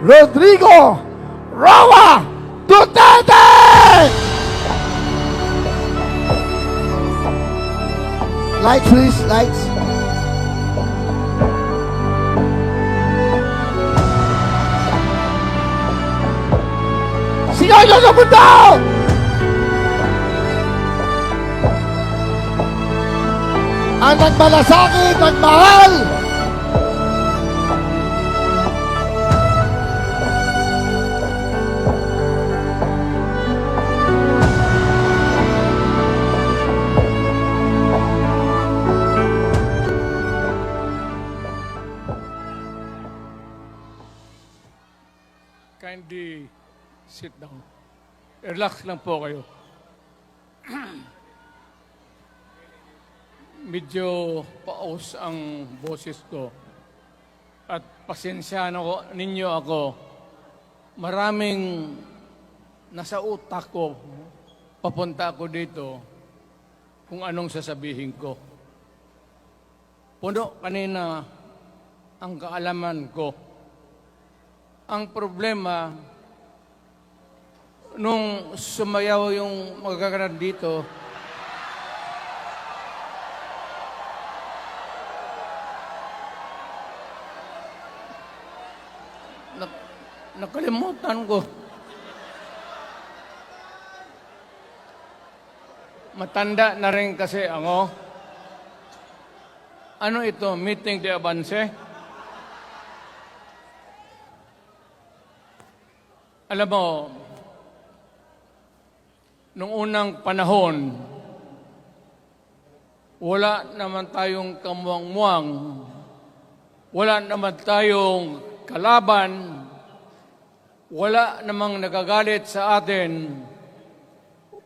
Rodrigo Roa Duterte! Lights, please, lights. Sino yung sa mundo? Ang nagmalasakit, nagmahal. Kindly sit down. Relax lang po kayo. Medyo paus ang boses ko. At pasensyahan ninyo ako. Maraming nasa utak ko. Papunta ako dito kung anong sasabihin ko. Puno kanina ang kaalaman ko. Ang problema, nung sumayaw yung magkakaroon dito, nakalimutan ko. Matanda na rin kasi ako. Ano ito? Meeting de Avance? Alam mo, nung unang panahon, wala naman tayong kamuang-muang, wala naman tayong kalaban, wala namang nagagalit sa atin.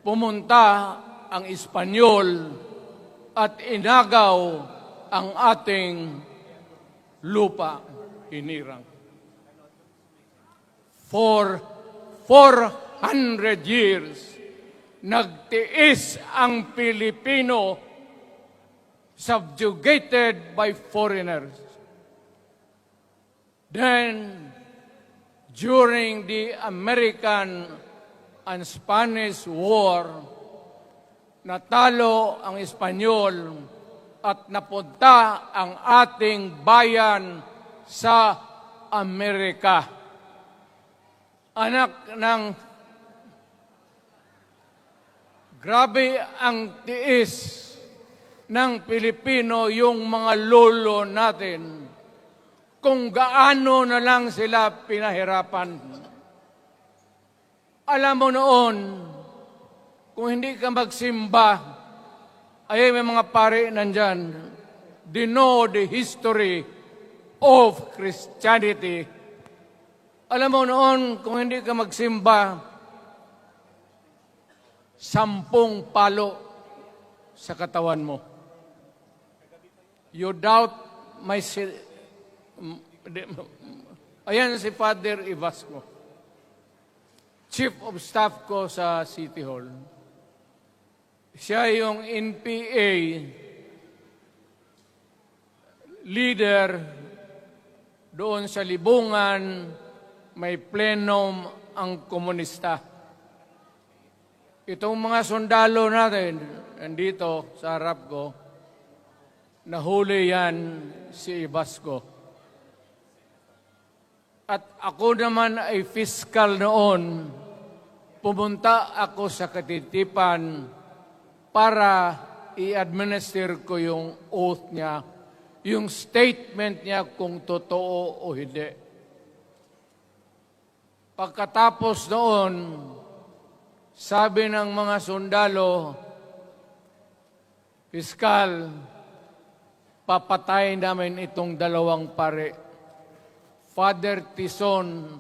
Pumunta ang Espanyol at inagaw ang ating lupa, hinirang. For 400 years, nagtiis ang Pilipino subjugated by foreigners. Then, during the American and Spanish War, natalo ang Espanyol at napunta ang ating bayan sa Amerika. Anak ng grabe ang tiis ng Pilipino, yung mga lolo natin, kung gaano na lang sila pinahirapan. Alam mo noon, kung hindi ka magsimba, ay may mga pare nandyan, they know the history of Christianity. Alam mo noon, kung hindi ka magsimba, 10 palo sa katawan mo. You doubt my... Ayan si Father Ibasco, Chief of Staff ko sa City Hall. Siya yung NPA leader doon sa Libungan. May plenum ang komunista. Itong mga sundalo natin, nandito sa harap ko, nahuli yan si Ibasco. At ako naman ay fiscal noon, pumunta ako sa Katitipan para i-administer ko yung oath niya, yung statement niya kung totoo o hindi. Pagkatapos noon, sabi ng mga sundalo, Piskal, papatay namin itong 2 pare. Father Tison,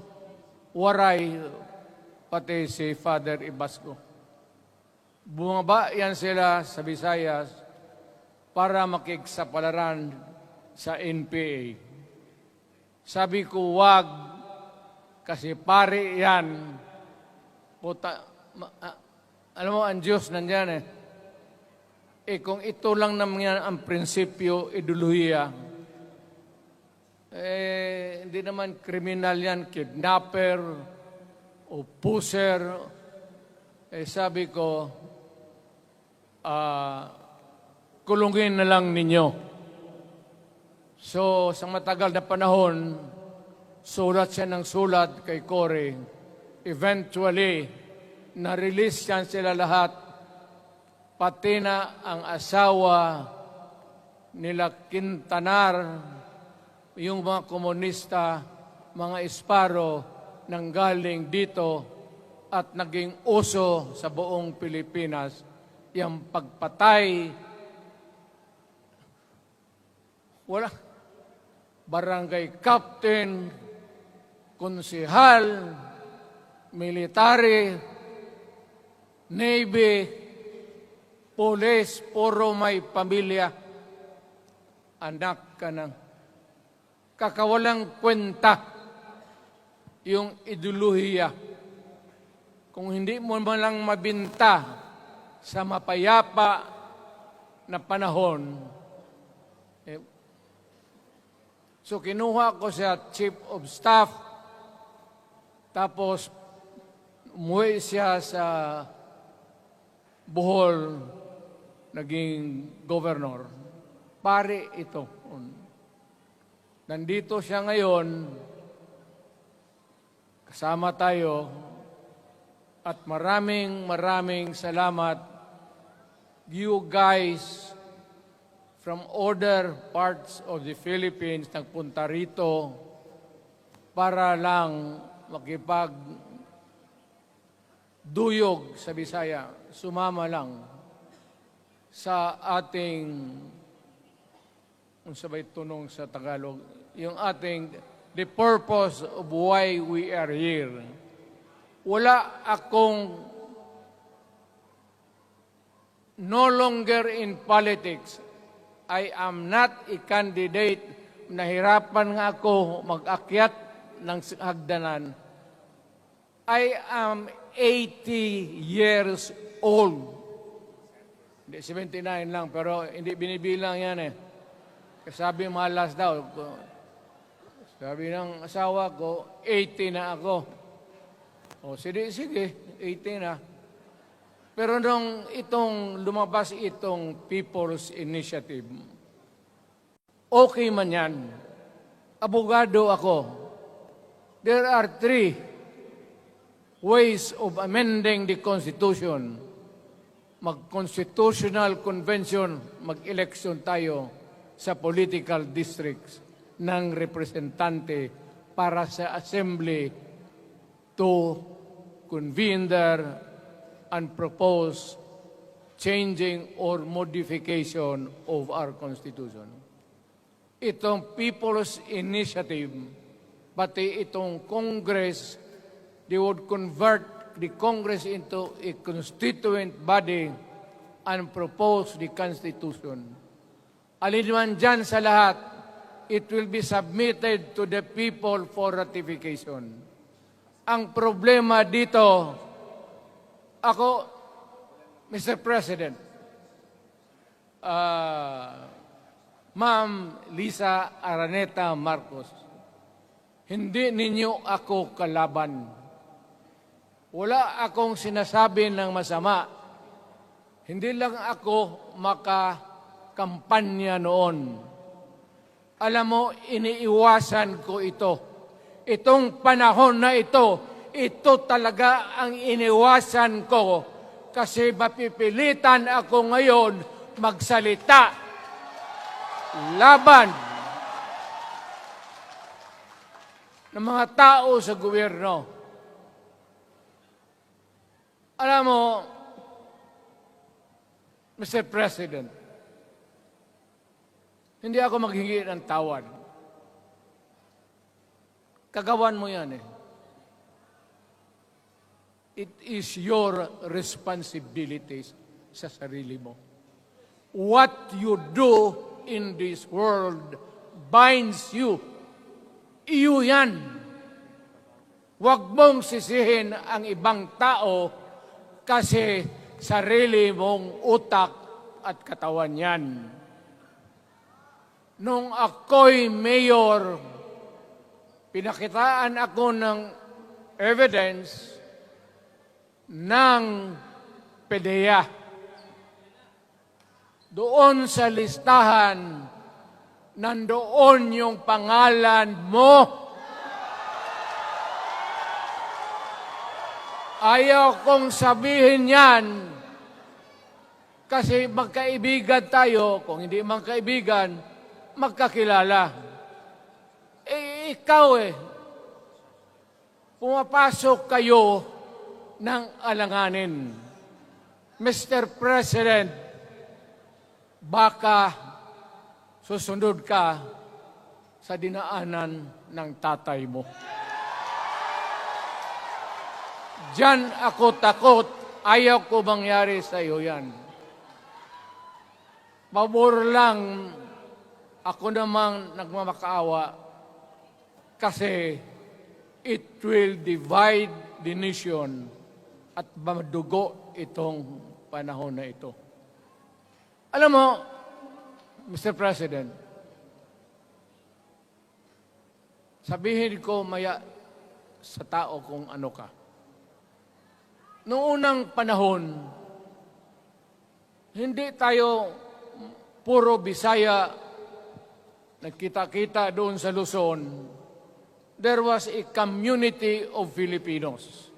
Waray, pati si Father Ibasco. Bumaba yan sila sa Visayas para makiksapalaran sa NPA. Sabi ko, wag, kasi pare yan. Puta, alam mo, ang Diyos nandyan eh. Kung ito lang naman yan ang prinsipyo, ideolohiya, Hindi naman kriminal yan, kidnapper o pusher. Sabi ko, kulungin na lang ninyo. So, sa matagal na panahon, sulat siya ng sulat kay Cory. Eventually, na-release yan sila lahat, pati na ang asawa nila Quintanar, yung mga komunista, mga Esparo, nanggaling dito at naging uso sa buong Pilipinas, yung pagpatay. Wala. Barangay captain, konsehal, military, navy, police, puro may pamilya. Anak ka ng kakawalang kwenta yung ideolohiya. Kung hindi mo man lang mabinta sa mapayapa na panahon, so kinuha ko siya Chief of Staff, tapos umuwi siya sa Bohol, naging governor. Pare ito. Nandito siya ngayon, kasama tayo, at maraming salamat. You guys from other parts of the Philippines nagpunta rito para lang makipagduyog sa Bisaya. Sumama lang sa ating, kung sabay tunong sa Tagalog, yung ating, the purpose of why we are here. Wala akong, no longer in politics. I am not a candidate. Nahirapan nga ako mag-akyat ng hagdanan. I am 80 years old. Hindi, 79 lang, pero hindi binibilang yan eh. Sabi malas daw. Sabi ng asawa ko, 80 na ako. O, sige, 80 na. Pero nung lumabas itong People's Initiative, okay man yan. Abogado ako. There are 3 ways of amending the Constitution. Mag-constitutional convention, mag-election tayo sa political districts ng representante para sa assembly to convene there and propose changing or modification of our Constitution. Itong People's Initiative, pati itong Congress, they would convert the Congress into a constituent body and propose the Constitution. Alin man dyan sa lahat, it will be submitted to the people for ratification. Ang problema dito, ako, Mr. President, Ma'am Lisa Araneta Marcos, hindi ninyo ako kalaban. Wala akong sinasabi ng masama. Hindi lang ako makakampanya noon. Alam mo, iniiwasan ko ito. Itong panahon na ito talaga ang iniwasan ko kasi mapipilitan ako ngayon magsalita laban ng mga tao sa gobyerno. Alam mo, Mr. President, hindi ako maghingi ng tawad. Kagawan mo yan eh. It is your responsibilities sa sarili mo. What you do in this world binds you. Iyo yan. Huwag mong sisihin ang ibang tao kasi sarili mong utak at katawan yan. Nung ako'y mayor pinakitaan ako ng evidence ng PDEA. Doon sa listahan, nandoon yung pangalan mo. Ayaw kong sabihin yan kasi magkaibigan tayo. Kung hindi magkaibigan, magkakilala. Ikaw pumapasok kayo ng alanganin. Mr. President, baka susunod ka sa dinaanan ng tatay mo. Diyan ako takot. Ayaw ko mangyari sa iyo yan. Pabor lang, ako namang nagmamakaawa kasi it will divide the nation at madugo itong panahon na ito. Alam mo, Mr. President, sabihin ko maya sa tao kung ano ka. Noong unang panahon, hindi tayo puro Bisaya, nagkita-kita doon sa Luzon. There was a community of Filipinos.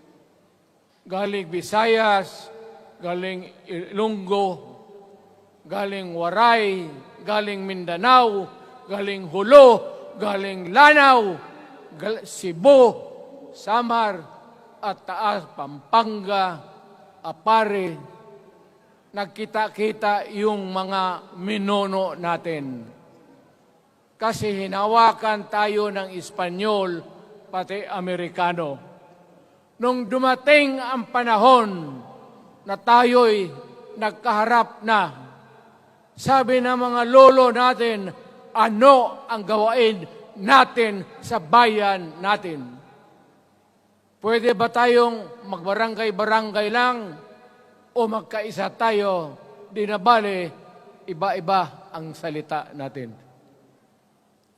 Galing Visayas, galing Ilonggo, galing Waray, galing Mindanao, galing Hulo, galing Lanao, Cebu, Samar, at Taas, Pampanga, Apare. Nagkita-kita yung mga minono natin. Kasi hinawakan tayo ng Espanyol, pati Amerikano. Nung dumating ang panahon na tayo'y nagkaharap na, sabi ng mga lolo natin, ano ang gawain natin sa bayan natin? Pwede ba tayong magbarangay-barangay lang o magkaisa tayo? Di na bale, iba-iba ang salita natin.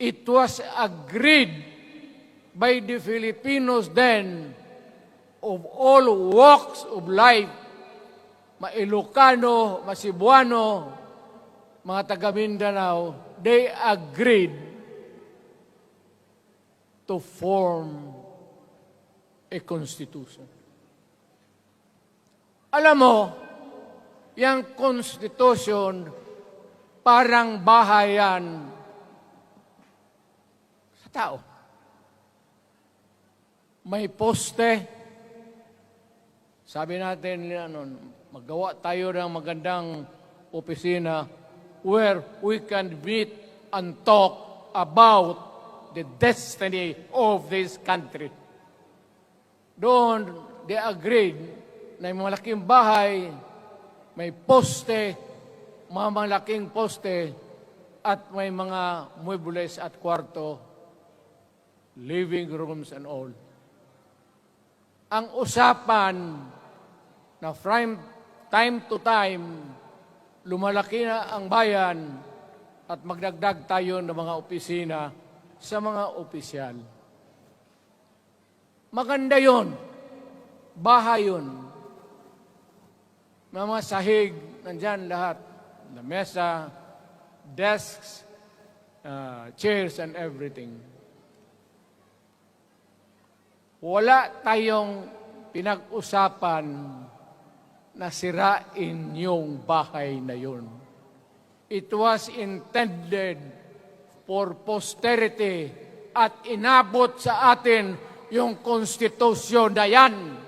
It was agreed by the Filipinos then of all walks of life, Mailocano, Masibuano, mga taga Mindanao, they agreed to form a constitution. Alam mo, yung constitution parang bahayan sa tao. May poste. Sabi natin, maggawa tayo ng magandang opisina where we can meet and talk about the destiny of this country. Doon, they agreed na may malaking bahay, may poste, mga malaking poste, at may mga muebles at kwarto, living rooms and all. Ang usapan na from time to time, lumalaki na ang bayan at magdagdag tayo ng mga opisina sa mga opisyal. Maganda yun. Bahay yun. Mga sahig, nandyan lahat. Lamesa, desks, chairs, and everything. Wala tayong pinag-usapan na sirain yung bahay na yun. It was intended for posterity at inabot sa atin yung konstitusyon na yan.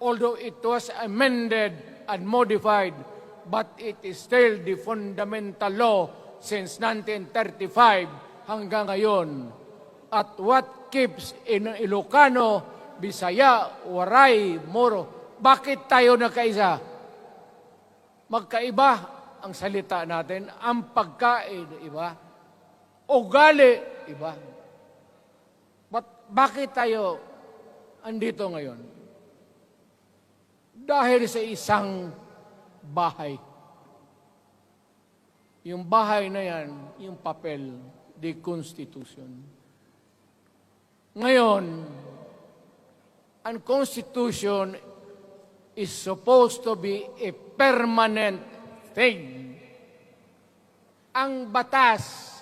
Although it was amended and modified, but it is still the fundamental law since 1935 hanggang ngayon. At what keeps in Ilocano, Bisaya, Waray, Moro, bakit tayo nagkaisa? Magkaiba ang salita natin, ang pagkain, iba. Ugali, iba. Bakit tayo andito ngayon? Dahil sa isang bahay. Yung bahay na yan, yung papel, the Constitution. Ngayon, ang Constitution is supposed to be a permanent thing. Ang batas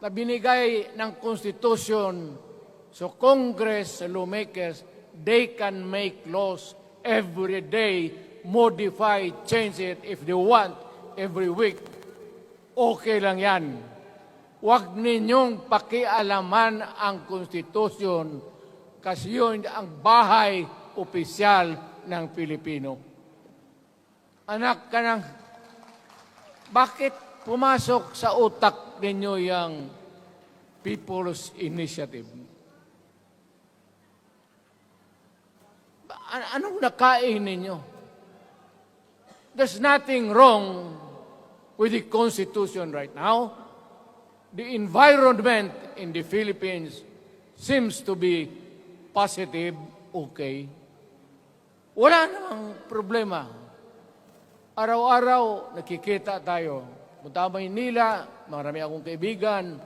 na binigay ng Constitution sa Congress, sa lawmakers, they can make laws every day, modify, change it if they want, every week. Okay lang yan. Huwag ninyong pakialaman ang Constitution kasi yun ang bahay opisyal ng Pilipino. Anak ka ng, bakit pumasok sa utak ninyo yung People's Initiative? Anong nakain ninyo? There's nothing wrong with the Constitution right now. The environment in the Philippines seems to be positive, okay. Wala namang problema. Araw-araw, nakikita tayo. Punta Maynila, marami akong kaibigan,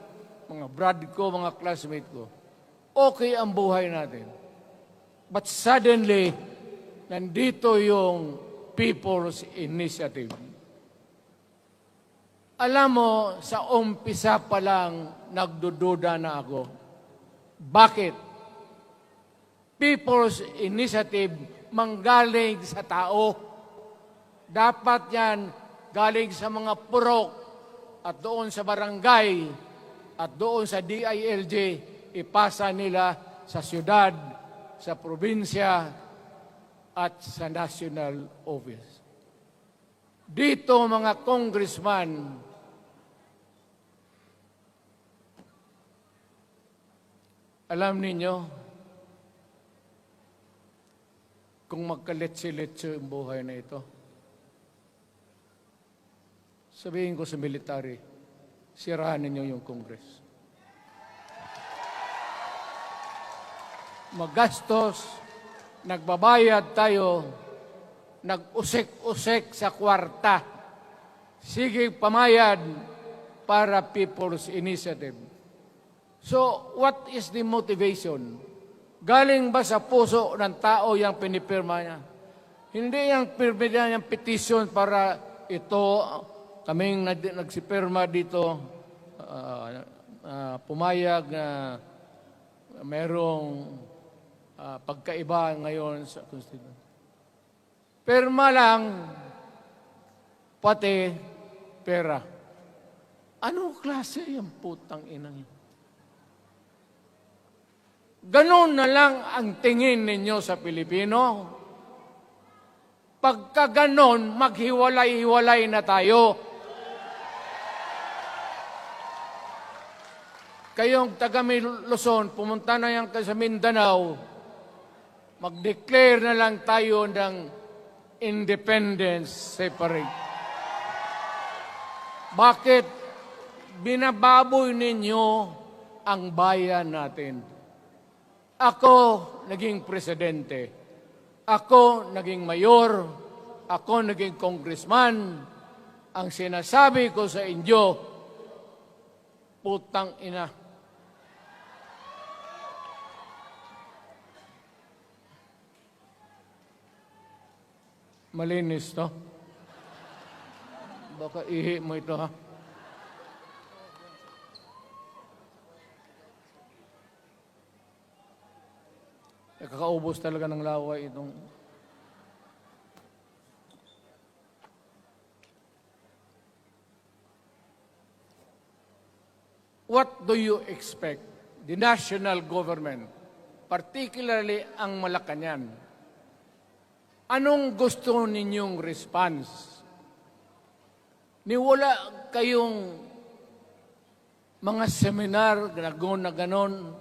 mga brad ko, mga classmate ko. Okay ang buhay natin. But suddenly, nandito yung People's Initiative. Alam mo, sa umpisa pa lang, nagdududa na ako. Bakit? People's Initiative manggaling sa tao. Dapat yan galing sa mga purok at doon sa barangay at doon sa DILG, ipasa nila sa syudad, sa probinsya at sa national office. Dito mga congressman, alam ninyo, kung magkaletse-letse ang buhay na ito, sabihin ko sa military, sirahan ninyo yung Congress. Magastos, nagbabayad tayo, nag-usek-usek sa kwarta. Sige pamayad para People's Initiative. So, what is the motivation? Galing ba sa puso ng tao yung pinipirma niya? Hindi yung pirma niya yung petition para ito, kaming nagsipirma dito, pumayag na merong pagkaiba ngayon sa Constitution. Pirma lang, pati pera. Anong klase yung putang inang yun? Ganon na lang ang tingin ninyo sa Pilipino. Pagka ganon, maghiwalay-hiwalay na tayo. Kayong taga Luzon, pumunta na yan sa Mindanao, mag-declare na lang tayo ng independence separate. Bakit binababoy ninyo ang bayan natin? Ako naging presidente. Ako naging mayor. Ako naging congressman. Ang sinasabi ko sa inyo, putang ina. Malinis to. Baka ihi mo ito ha. Kakaubos talaga ng laway itong... What do you expect? The national government, particularly ang Malacanang, anong gusto ninyong response? Niwala kayong mga seminar na ganon.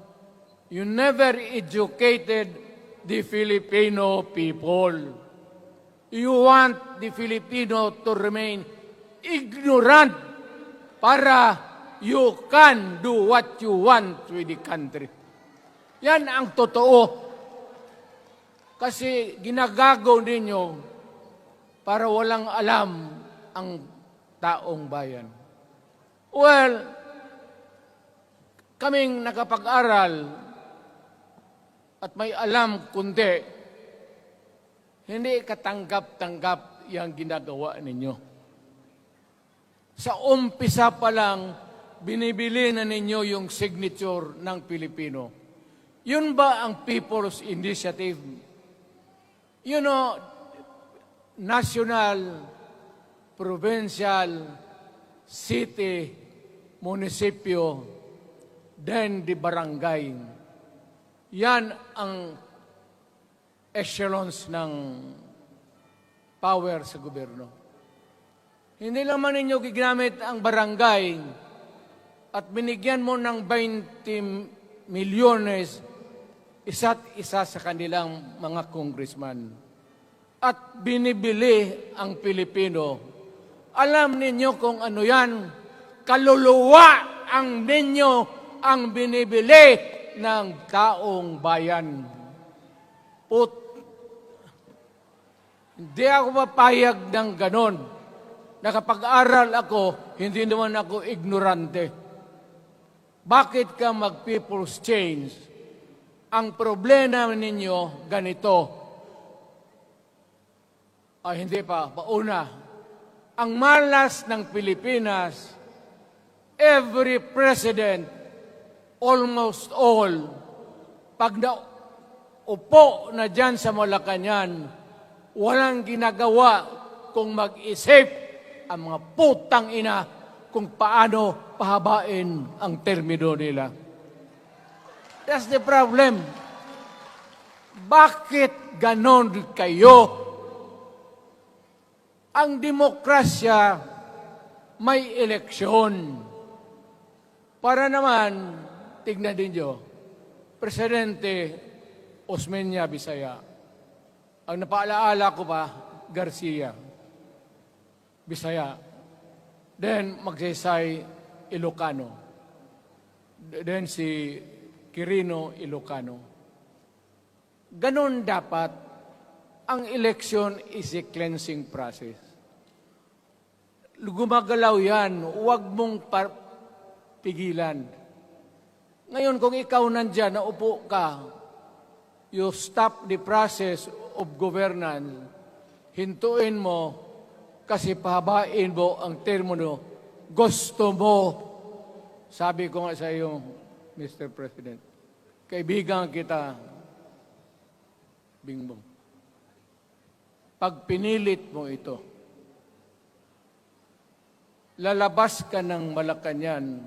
You never educated the Filipino people. You want the Filipino to remain ignorant para you can do what you want with the country. Yan ang totoo. Kasi ginagago ninyo para walang alam ang taong bayan. Well, kaming nakapag-aral, at may alam kundi hindi katanggap-tanggap yung ginagawa ninyo. Sa umpisa pa lang, binibili na ninyo yung signature ng Pilipino. Yun ba ang People's Initiative? You know, national, provincial, city, munisipyo, then the barangay. Yan ang echelons ng power sa gobyerno. Hindi naman ninyo gigamit ang barangay at binigyan mo ng 20 milyones isa't isa sa kanilang mga congressman. At binibili ang Pilipino. Alam ninyo kung ano yan? Kaluluwa ang ninyo ang binibili ng taong bayan. Hindi ako mapayag ng ganon. Nakapag-aral ako, hindi naman ako ignorante. Bakit ka mag-people's change? Ang problema ninyo, ganito. Hindi pa, pauna. Ang malas ng Pilipinas, every president, almost all, pag naupo na dyan sa Malacanang, walang ginagawa kung mag-isip ang mga putang ina kung paano pahabain ang termino nila. That's the problem. Bakit ganon kayo? Ang demokrasya may eleksyon. Para naman, tignan ninyo, Presidente Osmeña Bisaya. Ang napaalaala ko pa, Garcia Bisaya. Then Magsaysay Ilocano. Then si Quirino Ilocano. Ganon dapat. Ang eleksyon is a cleansing process. Gumagalaw yan, huwag mong pigilan. Ngayon, kung ikaw nandyan, naupo ka, you stop the process of governance, hintuin mo, kasi pahabain mo ang termino, gusto mo. Sabi ko nga sa iyo, Mr. President, kaibigan kita, Bingbong. Pag pinilit mo ito, lalabas ka ng Malacanang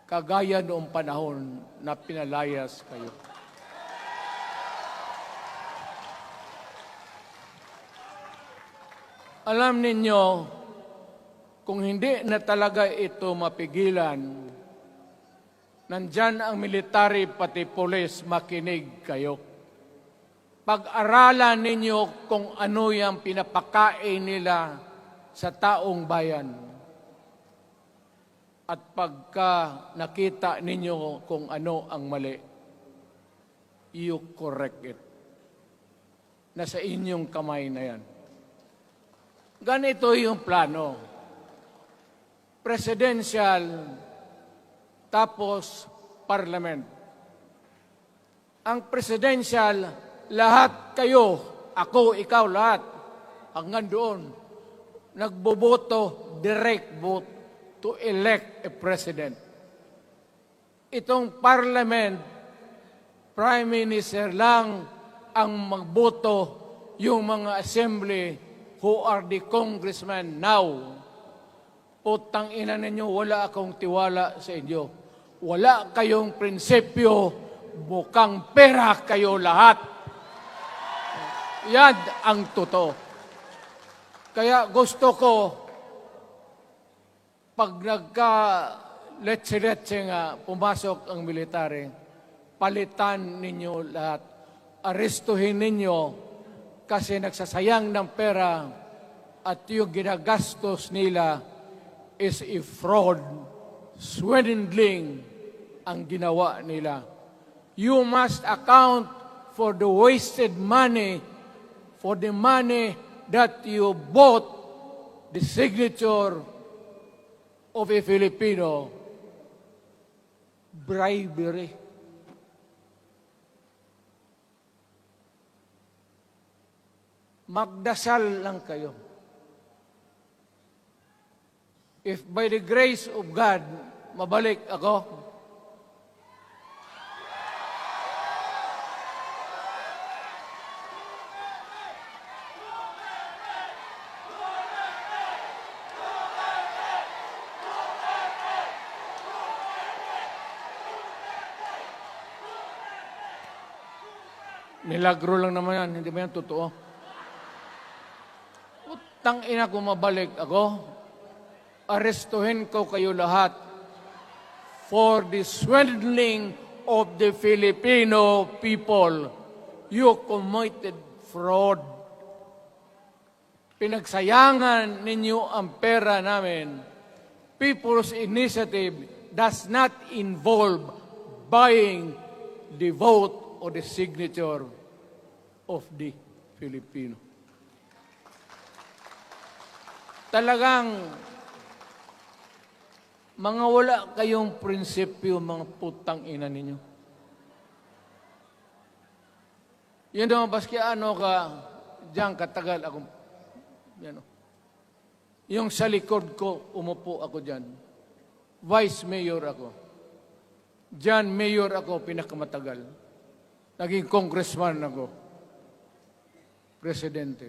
kagaya noong panahon na pinalayas kayo. Alam ninyo, kung hindi na talaga ito mapigilan, nandyan ang military pati polis, makinig kayo. Pag-aralan ninyo kung ano yung pinapakain nila sa taong bayan. At pagka nakita ninyo kung ano ang mali, you correct it. Nasa inyong kamay na yan. Ganito yung plano. Presidential, tapos parliament. Ang presidential, lahat kayo, ako, ikaw, lahat, hanggang doon, nagboboto, direct vote to elect a president. Itong parliament, prime minister lang ang magboto, yung mga assembly who are the congressmen now. Putang ina ninyo, wala akong tiwala sa inyo. Wala kayong prinsipyo, bukang pera kayo lahat. Yan ang totoo. Kaya gusto ko, pag nagka-letse-letse nga, pumasok ang military, palitan ninyo lahat. Arestuhin ninyo kasi nagsasayang ng pera at yung ginagastos nila is a fraud, swindling ang ginawa nila. You must account for the wasted money, for the money that you bought the signature of a Filipino. Bribery. magdasal lang kayo. If by the grace of God, mabalik ako, milagro lang naman yan, hindi ba yan totoo? Utang ina ko mabalik ako, arestuhin ko kayo lahat for the swindling of the Filipino people. You committed fraud. Pinagsayangan ninyo ang pera namin. People's Initiative does not involve buying the vote or the signature of the Filipino. Talagang mga wala kayong prinsipyo, mga putang ina ninyo. Yun naman, baski ano ka, diyan katagal ako, yan o. Yung sa likod ko, umupo ako diyan. Vice Mayor ako. Diyan, Mayor ako, pinakamatagal. Naging congressman ako. Presidente.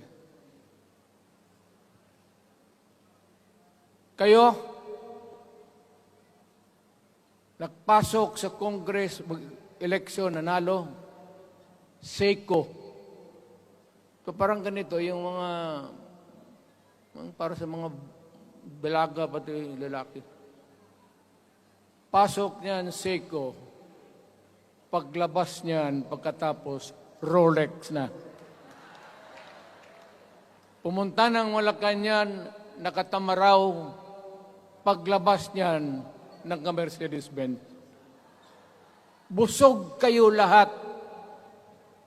Kayo, nagpasok sa Congress, eleksyon, nanalo, Seiko. So parang ganito, yung mga para sa mga balaga, pati lalaki. Pasok niyan, Seiko. Paglabas niyan, pagkatapos, Rolex na. Pumunta ng Malacanang, nakatamaraw, paglabas niyan, nagka-Mercedes-Benz. Busog kayo lahat.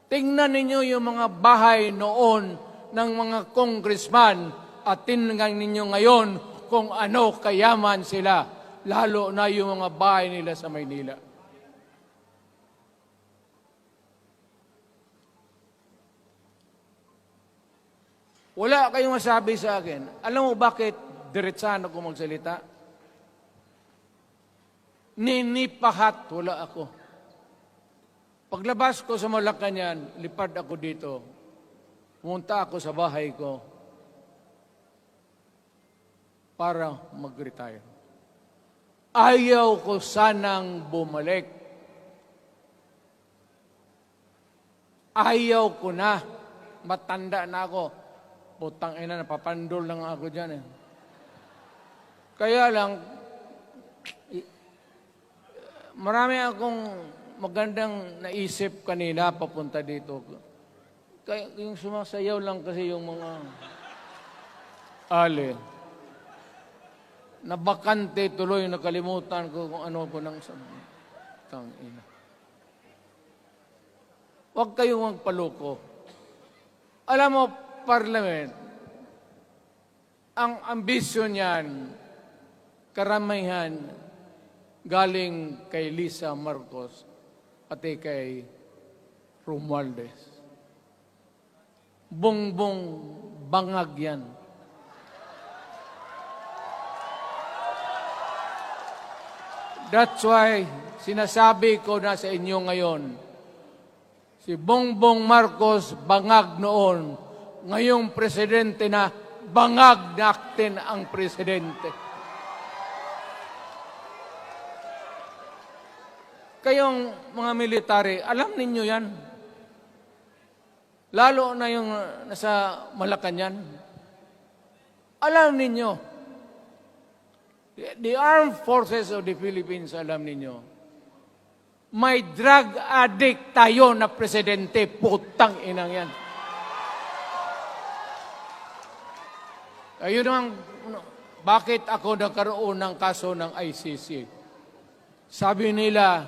Tingnan ninyo yung mga bahay noon ng mga congressman at tingnan ninyo ngayon kung ano kayaman sila, lalo na yung mga bahay nila sa Maynila. Wala kayong masabi sa akin. Alam mo bakit diretsahan ako magsalita? Ninipahat, wala ako. Paglabas ko sa Malacanang, lipad ako dito. Pumunta ako sa bahay ko para mag-retire. Ayaw ko sanang bumalik. Ayaw ko na. Matanda na ako. Putang ina, napapandol lang ako dyan eh. Kaya lang, marami akong magandang naisip kanina papunta dito. Kaya yung sumasayaw lang kasi yung mga ale. Nabakante tuloy, nakalimutan ko kung ano ko nang ina. Huwag kayong magpaloko. Alam mo, Parliament, ang ambisyon niyan, karamihan, galing kay Lisa Marcos pati kay Romualdez. Bongbong bangag yan. That's why sinasabi ko na sa inyo ngayon, si Bongbong Marcos bangag noon, ngayong presidente na, bangag natin ang presidente. Kayong mga military, alam ninyo yan. Lalo na yung nasa Malacanang. Alam ninyo. The Armed Forces of the Philippines, alam ninyo. May drug addict tayo na presidente. Putang inang yan. Ayun ang, bakit ako nagkaroon ng kaso ng ICC? Sabi nila,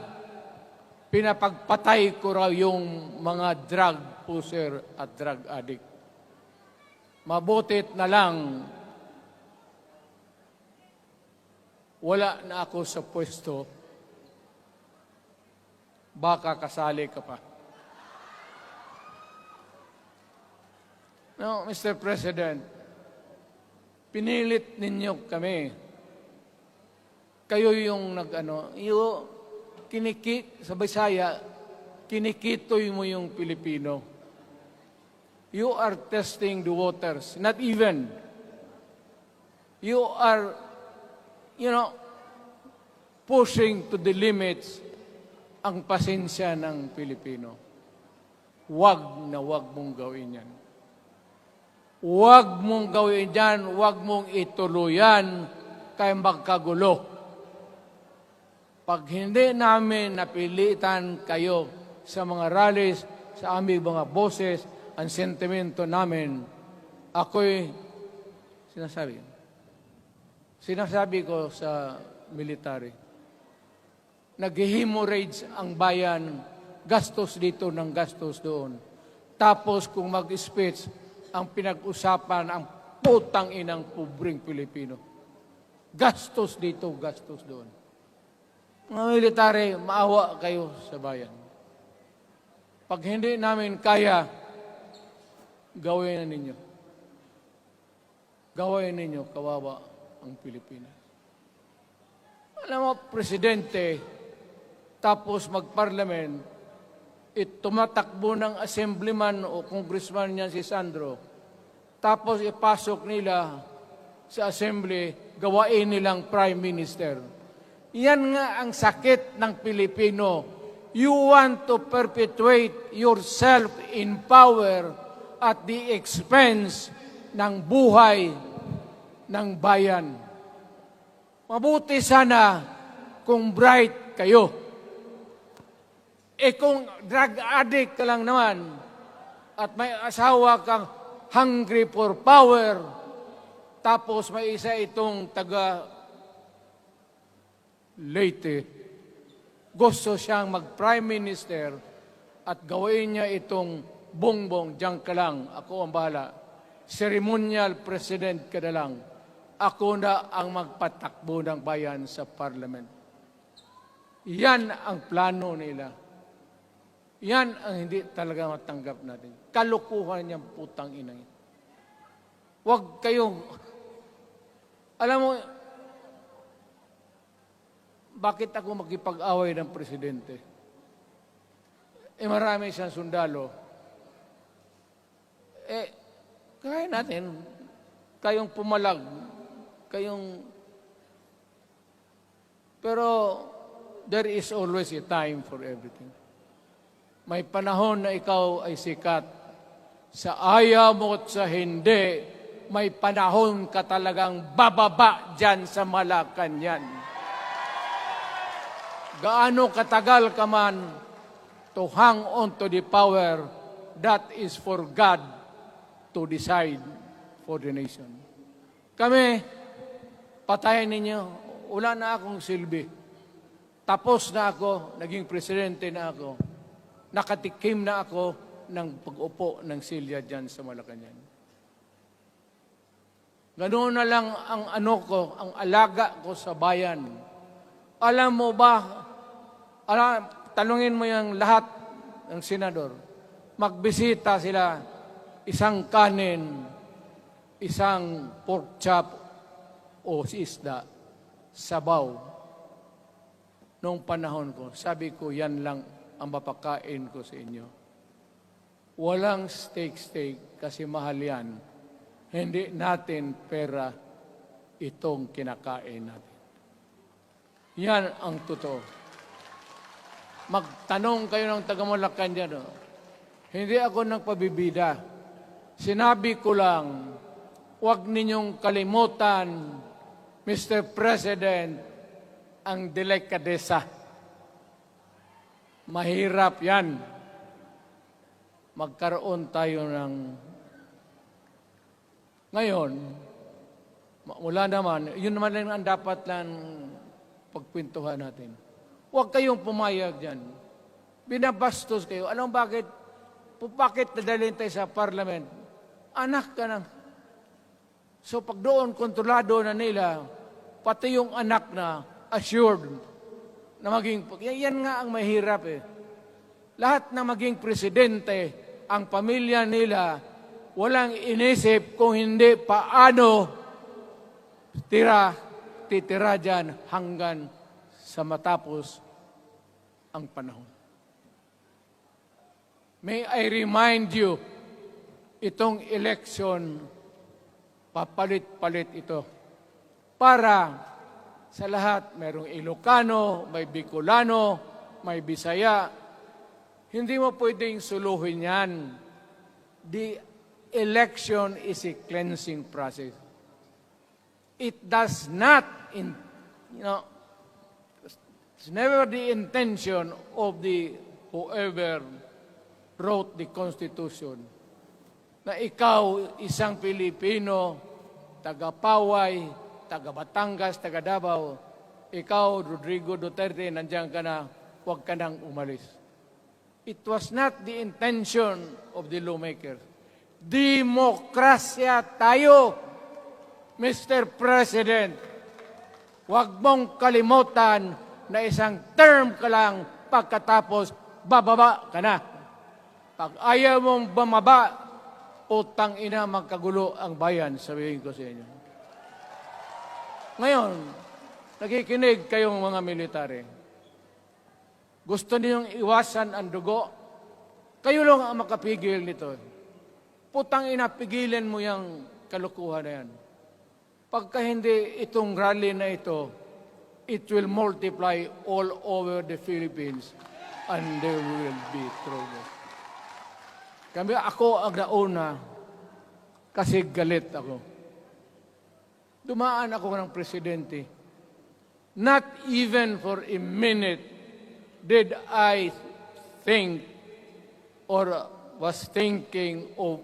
pinapagpatay ko raw yung mga drug user at drug addict. Mabutit na lang, wala na ako sa pwesto, baka kasali ka pa. No, Mr. President, pinilit ninyo kami. Kayo yung sa Bisaya, kinikitoy mo yung Pilipino. You are testing the waters. Not even. You are, pushing to the limits ang pasensya ng Pilipino. Wag na wag mong gawin yan. Wag mong gawin yan, wag mong ituluyan kaya magkagulo. Pag hindi namin napilitan kayo sa mga rallies, sa aming mga boses, ang sentimento namin, ako'y sinasabi ko sa military, nag-hemorrhage ang bayan, gastos dito ng gastos doon. Tapos kung mag-speech, ang pinag-usapan ang putang inang pobreng Pilipino. Gastos dito, gastos doon. Mga military, maawa kayo sa bayan. Pag hindi namin kaya, gawin na ninyo. Gawin ninyo, kawawa ang Pilipinas. Alam mo, Presidente, tapos mag-parliament, tumatakbo ng assemblyman o congressman niyan si Sandro, tapos ipasok nila sa assembly, gawain nilang prime minister. Yan nga ang sakit ng Pilipino. You want to perpetuate yourself in power at the expense ng buhay ng bayan. Mabuti sana kung bright kayo. Kung drug addict ka lang naman at may asawa kang hungry for power, tapos may isa itong taga Leyte, gusto siyang mag-prime minister at gawin niya itong bongbong, diyan ka lang, ako ang bahala. Ceremonial president ka na lang. Ako na ang magpatakbo ng bayan sa parliament. Yan ang plano nila. Yan ang hindi talaga matanggap natin. Kalukuhan niyang putang ina. Huwag kayong, alam mo, bakit ako makipag-away ng presidente? Marami siyang sundalo. Kaya natin, kayong pumalag, pero there is always a time for everything. May panahon na ikaw ay sikat. Sa ayaw mo at sa hindi, may panahon ka talagang bababa dyan sa Malacanang. Gaano katagal ka man to hang on to the power, that is for God to decide for the nation. Kami, patayin ninyo, wala na akong silbi. Tapos na ako, naging presidente na ako. Nakatikim na ako ng pag-upo ng silya dyan sa Malacanang. Ganoon na lang ang ang alaga ko sa bayan. Alam mo ba, tanungin mo yung lahat ng senador, magbisita sila, isang kanin, isang pork chop o isda, sabaw. Noong panahon ko, sabi ko, yan lang ang mapakain ko sa inyo. Walang steak kasi mahal yan. Hindi natin pera itong kinakain natin. Yan ang totoo. Magtanong kayo ng taga-Malacan dyan. Hindi ako nagpabibida. Sinabi ko lang, huwag ninyong kalimutan, Mr. President, ang delikadesa. Mahirap yan. Magkaroon tayo ng... Ngayon, wala naman, yun naman lang ang dapat lang pagkwentuhan natin. Huwag kayong pumayag dyan. Binabastos kayo. Alam bakit? Bakit nadalhin tayo sa parliament? Anak ka na. So pag doon, kontrolado na nila, pati yung anak na assured na maging... Yan nga ang mahirap eh. Lahat na maging presidente, ang pamilya nila, walang inisip kung hindi paano titira dyan hanggang sa matapos ang panahon. May I remind you, itong election, papalit-palit ito. Para sa lahat, mayroong Ilocano, may Bicolano, may Bisaya. Hindi mo pwedeng suluhin yan. The election is a cleansing process. It does not, it's never the intention of the whoever wrote the Constitution na ikaw, isang Pilipino, taga-Paway, taga-Batangas, taga-Davao, ikaw, Rodrigo Duterte, nandiyan ka na, huwag ka nang umalis. It was not the intention of the lawmakers. Demokrasya tayo, Mr. President. Huwag mong kalimutan na isang term ka lang pagkatapos bababa ka na. Pag ayaw mong bumaba, utang ina magkagulo ang bayan, sabihin ko sa inyo. Ngayon, nakikinig kayong mga military. Gusto niyong iwasan ang dugo? Kayo lang ang makapigil nito. Putang ina, pigilan mo yung kalukuhan na yan. Pagka hindi itong rally na ito, it will multiply all over the Philippines and there will be trouble. Kami, ako ang nauna kasi galit ako. Dumaan ako ng presidente. Not even for a minute did I think or was thinking of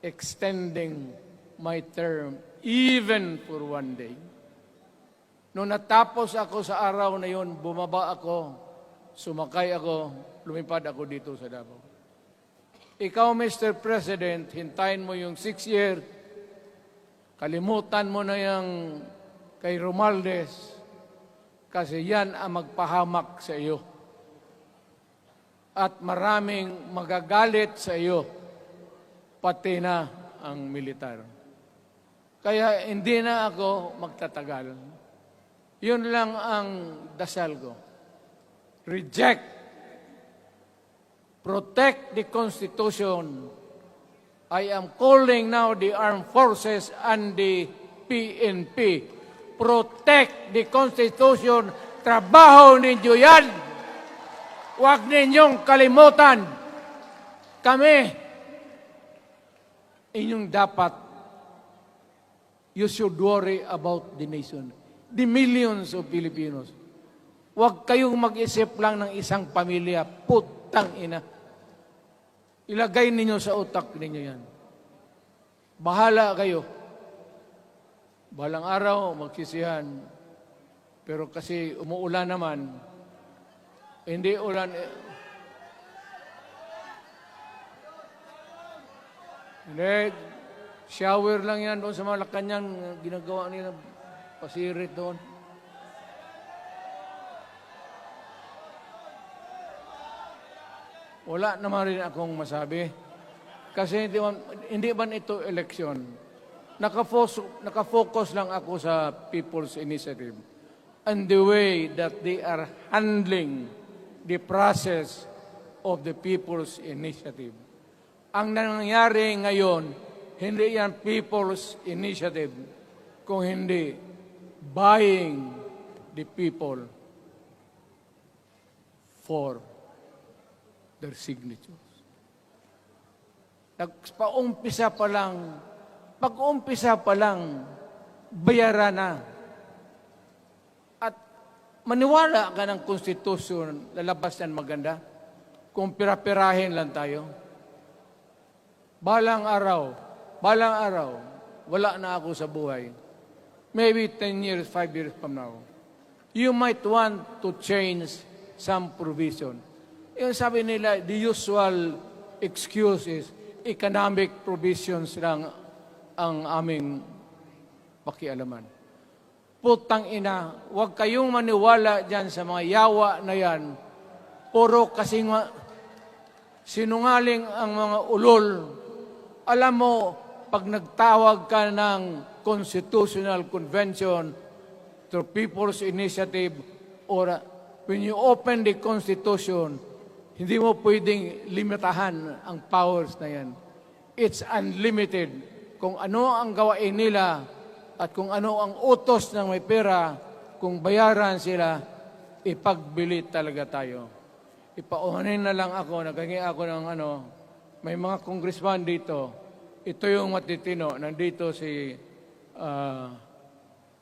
extending my term even for one day. Nung natapos ako sa araw na yon, bumaba ako, sumakay ako, lumipad ako dito sa Davao. Ikaw, Mr. President, hintayin mo yung 6 year, kalimutan mo na yung kay Romualdez, kasi yan ang magpahamak sa iyo. At maraming magagalit sa iyo, pati na ang militar. Kaya hindi na ako magtatagal. Yun lang ang dasal ko. Reject. Protect the Constitution. I am calling now the armed forces and the PNP. Protect the Constitution. Trabaho ninyo yan. Huwag ninyong kalimutan. Kami, inyong dapat, you should worry about the nation. The millions of Filipinos. Huwag kayong mag-isip lang ng isang pamilya. Putang ina. Ilagay ninyo sa utak ninyo yan. Bahala kayo. Balang araw, magsisihan. Pero kasi umuulan naman, hindi ulan. Hindi, shower lang yan doon sa Malacanang, ginagawa nila, pasirit doon. Wala naman rin akong masabi. Kasi hindi man ito eleksyon. Nakafocus lang ako sa People's Initiative and the way that they are handling the process of the People's Initiative. Ang nangyayari ngayon, hindi yan People's Initiative, kung hindi buying the people for their signatures. Pag-umpisa pa lang, bayaran na. At maniwala ka ng konstitusyon, lalabas yan maganda. Kung pira-pirahin lang tayo. Balang araw, wala na ako sa buhay. Maybe 10 years, 5 years from now. You might want to change some provision. Yung sabi nila, the usual excuse is economic provisions lang ang aming pakialaman. Putang ina, huwag kayong maniwala dyan sa mga yawa na yan. Puro kasi sinungaling ang mga ulol Alam mo, pag nagtawag ka ng Constitutional Convention through People's Initiative or when you open the Constitution, hindi mo pwedeng limitahan ang powers na yan. It's unlimited. Kung ano ang gawain nila at kung ano ang utos ng may pera, kung bayaran sila, ipagbili talaga tayo. Ipauhanin na lang ako, naghangi ako ng may mga congressman dito. Ito yung matitino. Nandito si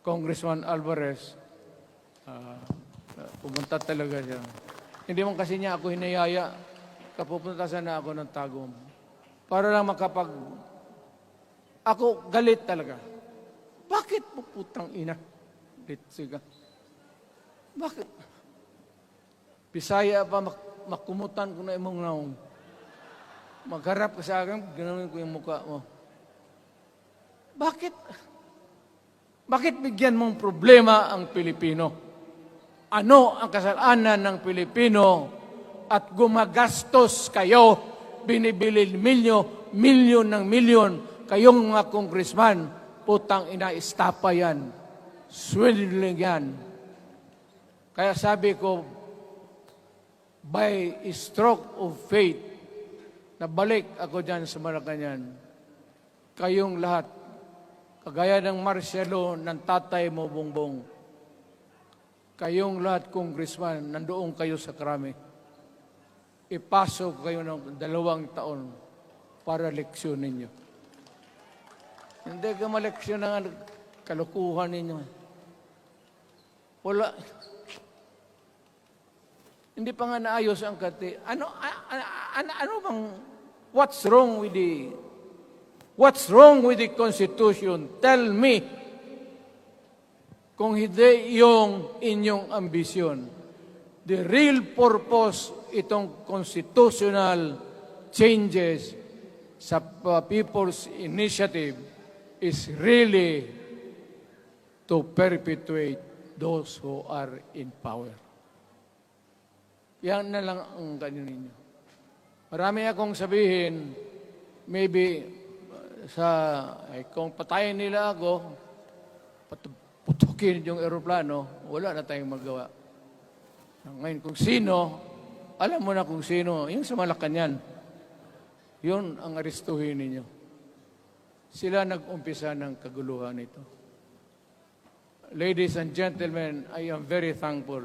Congressman Alvarez. Pumunta talaga siya. Hindi mo kasi niya ako hinayaya. Kapupunta sana ako ng Tagum. Para lang ako galit talaga. Bakit po putang ina? Siga. Bakit? Bisaya pa makumutan ko na imong naong. Magharap ka sa akin, ganoon ko yung mukha mo. Bakit? Bakit bigyan mong problema ang Pilipino? Ano ang kasalanan ng Pilipino at gumagastos kayo, binibili milyon ng milyon, kayong mga congressman, putang ina, istapa yan. Swindling yan. Kaya sabi ko, by stroke of faith, nabalik ako dyan sa Malacanang. Kayong lahat, kagaya ng Marcelo, ng tatay mo, Bongbong, kayong lahat, congressman, nandoon kayo sa Krami. Ipasok kayo ng 2 taon para leksyon ninyo. Hindi ka maleksyon ng kalukuhan ninyo. Wala. Hindi pa nga naayos ang kati. Ano bang, what's wrong with the Constitution? Tell me kung hindi yung inyong ambisyon. The real purpose itong constitutional changes sa People's Initiative is really to perpetuate those who are in power. Yan na lang ang ganyan ninyo. Marami akong sabihin, maybe kung patayin nila ako, putukin yung eroplano, wala na tayong magawa. Ngayon, kung sino, alam mo na kung sino, yung sa Malacanang, yun ang aristuhin ninyo. Sila nag-umpisa ng kaguluhan ito. Ladies and gentlemen, I am very thankful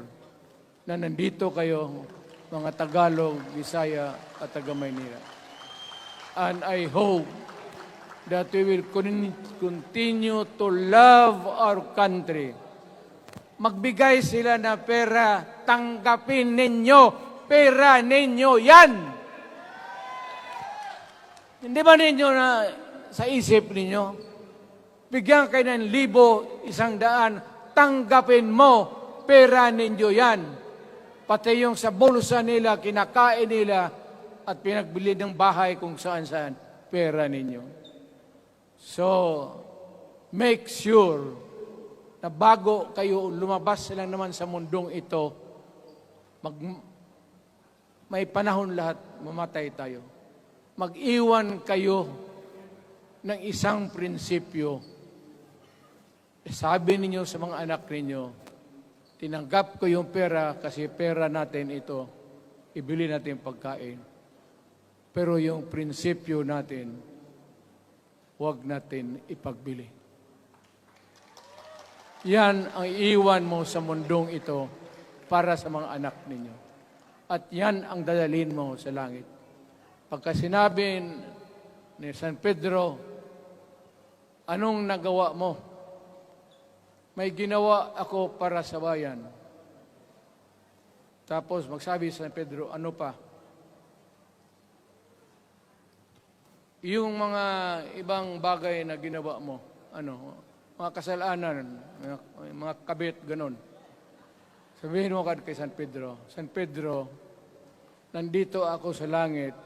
na nandito kayo, mga Tagalog, Bisaya, at taga-Maynila. And I hope that we will continue to love our country. Magbigay sila na pera, tanggapin ninyo, pera ninyo yan. Hindi ba ninyo na sa isip ninyo? Bigyan kayo ng 1,000, 100, tanggapin mo, pera ninyo yan. Pati yung sa bulsa nila, kinakain nila, at pinagbili ng bahay kung saan-saan, pera ninyo. So, make sure na bago kayo lumabas lang naman sa mundong ito, may panahon lahat, mamatay tayo. Mag-iwan kayo ng isang prinsipyo. Sabi ninyo sa mga anak ninyo, tinanggap ko yung pera kasi pera natin ito, ibili natin pagkain. Pero yung prinsipyo natin, huwag natin ipagbili. Yan ang iiwan mo sa mundong ito para sa mga anak ninyo. At yan ang dadalhin mo sa langit. Pagka sinabi ni San Pedro, anong nagawa mo? May ginawa ako para sa bayan. Tapos magsabi sa San Pedro, ano pa? Yung mga ibang bagay na ginawa mo, mga kasalanan, mga kabit, ganon. Sabihin mo kay San Pedro, nandito ako sa langit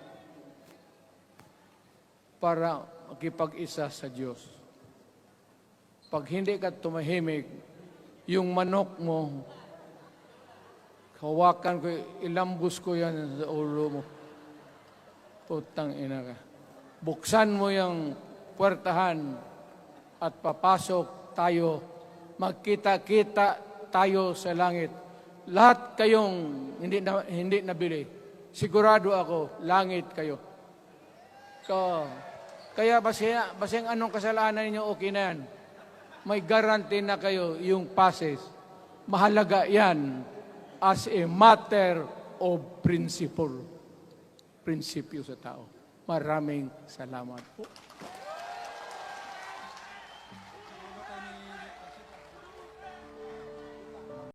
para makipag-isa sa Diyos. Pag hindi ka tumahimik, yung manok mo, hawakan ko, ilambos ko yan sa ulo mo. Putang ina ka. buksan mo yung puwertahan at papasok tayo, magkita-kita tayo sa langit. Lahat kayong hindi nabili, sigurado ako, langit kayo. Kaya basing anong kasalanan ninyo, okay na yan. May guarantee na kayo yung passes. Mahalaga yan as a matter of principle. Prinsipyo sa tao. Maraming salamat po.